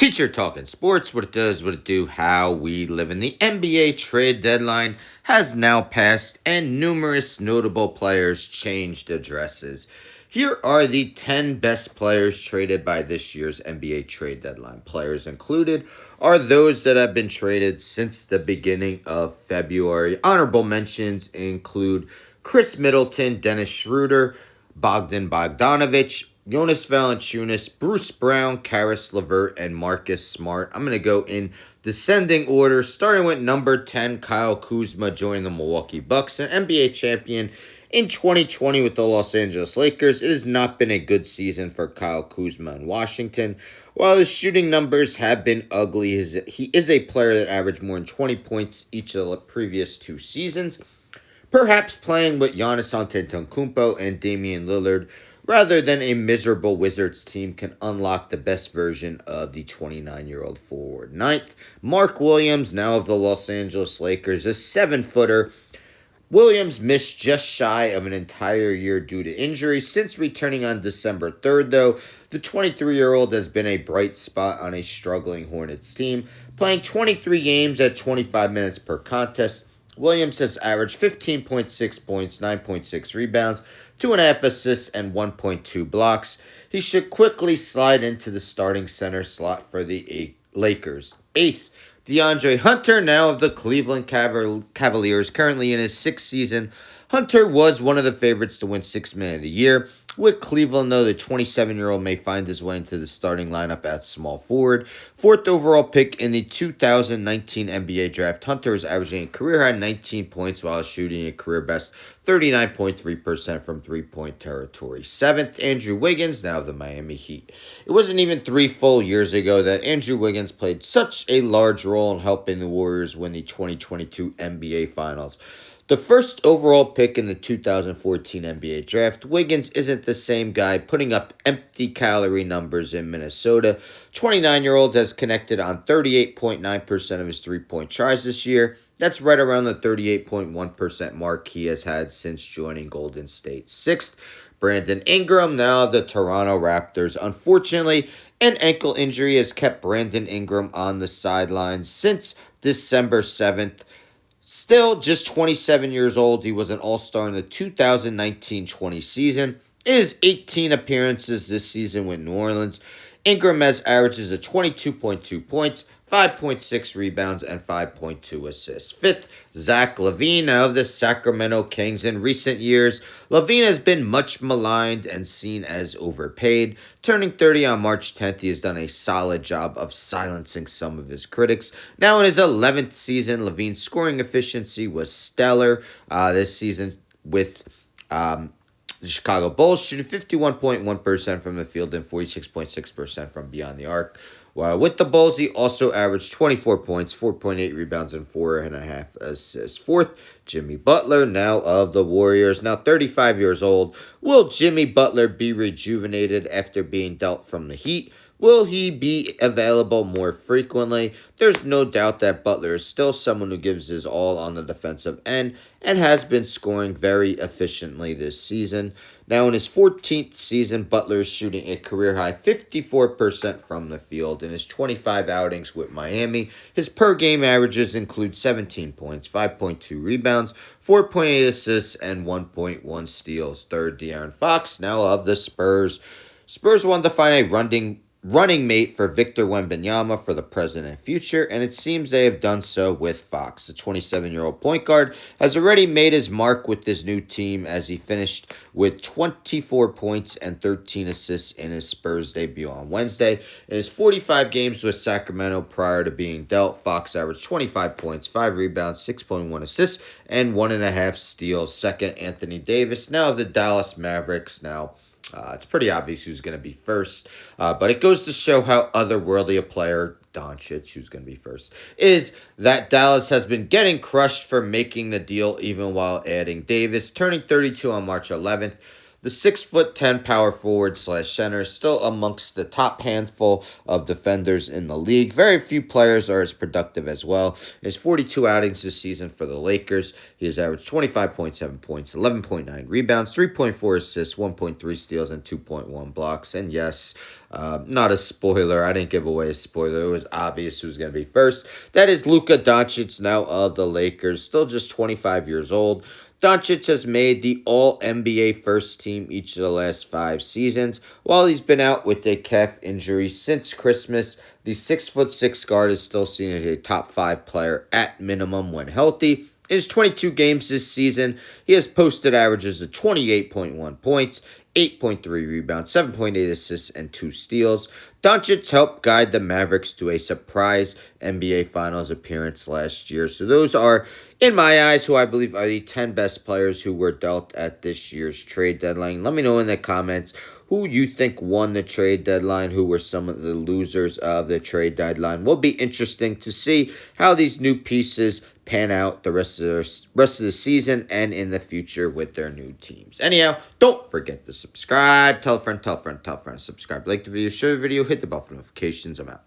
Teacher Talking Sports, what it does, what it do, how we live in. The NBA trade deadline has now passed, and numerous notable players changed addresses. Here are the 10 best players traded by this year's NBA trade deadline. Players included are those that have been traded since the beginning of February. Honorable mentions include Chris Middleton, Dennis Schroeder, Bogdan Bogdanovic, Jonas Valanciunas, Bruce Brown, Karis LeVert, and Marcus Smart. I'm going to go in descending order, starting with number 10, Kyle Kuzma joining the Milwaukee Bucks, an NBA champion in 2020 with the Los Angeles Lakers. It has not been a good season for Kyle Kuzma in Washington. While his shooting numbers have been ugly, he is a player that averaged more than 20 points each of the previous two seasons. Perhaps playing with Giannis Antetokounmpo and Damian Lillard rather than a miserable Wizards team can unlock the best version of the 29-year-old forward. Ninth, Mark Williams, now of the Los Angeles Lakers, a 7-footer. Williams missed just shy of an entire year due to injury. Since returning on December 3rd, though, the 23-year-old has been a bright spot on a struggling Hornets team, playing 23 games at 25 minutes per contest. Williams has averaged 15.6 points, 9.6 rebounds, 2.5 assists, and 1.2 blocks. He should quickly slide into the starting center slot for the Lakers. Eighth, DeAndre Hunter, now of the Cleveland Cavaliers, currently in his sixth season. Hunter was one of the favorites to win Sixth Man of the Year. With Cleveland, though, the 27-year-old may find his way into the starting lineup at small forward. Fourth overall pick in the 2019 NBA Draft, Hunter is averaging a career-high 19 points while shooting a career-best 39.3% from three-point territory. Seventh, Andrew Wiggins, now of the Miami Heat. It wasn't even 3 full years ago that Andrew Wiggins played such a large role in helping the Warriors win the 2022 NBA Finals. The first overall pick in the 2014 NBA Draft, Wiggins isn't the same guy putting up empty calorie numbers in Minnesota. 29-year-old has connected on 38.9% of his three-point tries this year. That's right around the 38.1% mark he has had since joining Golden State. Sixth, Brandon Ingram, now of the Toronto Raptors. Unfortunately, an ankle injury has kept Brandon Ingram on the sidelines since December 7th. Still just 27 years old, he was an all-star in the 2019-20 season. In his 18 appearances this season with New Orleans, Ingram has averages of 22.2 points, 5.6 rebounds, and 5.2 assists. Fifth, Zach LaVine of the Sacramento Kings. In recent years, LaVine has been much maligned and seen as overpaid. Turning 30 on March 10th, he has done a solid job of silencing some of his critics. Now in his 11th season, LaVine's scoring efficiency was stellar this season with the Chicago Bulls shooting 51.1% from the field and 46.6% from beyond the arc. While with the Bulls, he also averaged 24 points, 4.8 rebounds, and 4.5 assists. Fourth, Jimmy Butler, now of the Warriors, now 35 years old. Will Jimmy Butler be rejuvenated after being dealt from the Heat? Will he be available more frequently? There's no doubt that Butler is still someone who gives his all on the defensive end and has been scoring very efficiently this season. Now in his 14th season, Butler is shooting a career-high 54% from the field. In his 25 outings with Miami, his per-game averages include 17 points, 5.2 rebounds, 4.8 assists, and 1.1 steals. Third, De'Aaron Fox, now of the Spurs. Spurs wanted to find a running mate for Victor Wembanyama for the present and future, and it seems they have done so with Fox. The 27-year-old point guard has already made his mark with this new team as he finished with 24 points and 13 assists in his Spurs debut on Wednesday. In his 45 games with Sacramento prior to being dealt, Fox averaged 25 points, 5 rebounds, 6.1 assists, and 1.5 steals. Second, Anthony Davis, now of the Dallas Mavericks. Now, it's pretty obvious who's going to be first, but it goes to show how otherworldly a player, Doncic, who's going to be first, is that Dallas has been getting crushed for making the deal even while adding Davis. Turning 32 on March 11th, the 6'10" power forward / center is still amongst the top handful of defenders in the league. Very few players are as productive as well. In his 42 outings this season for the Lakers, he has averaged 25.7 points, 11.9 rebounds, 3.4 assists, 1.3 steals, and 2.1 blocks. And yes, Not a spoiler. I didn't give away a spoiler. It was obvious who's going to be first. That is Luka Doncic, now of the Lakers, still just 25 years old. Doncic has made the All-NBA first team each of the last 5 seasons. While he's been out with a calf injury since Christmas, the 6'6" guard is still seen as a top 5 player at minimum when healthy. In his 22 games this season, he has posted averages of 28.1 points, 8.3 rebounds, 7.8 assists, and 2 steals. Doncic helped guide the Mavericks to a surprise NBA Finals appearance last year. So those are, in my eyes, who I believe are the 10 best players who were dealt at this year's trade deadline. Let me know in the comments who you think won the trade deadline, who were some of the losers of the trade deadline. Will be interesting to see how these new pieces pan out the rest of the season and in the future with their new teams. Anyhow, don't forget to subscribe. Tell a friend, tell a friend, tell a friend. Subscribe, like the video, share the video, hit the bell for notifications. I'm out.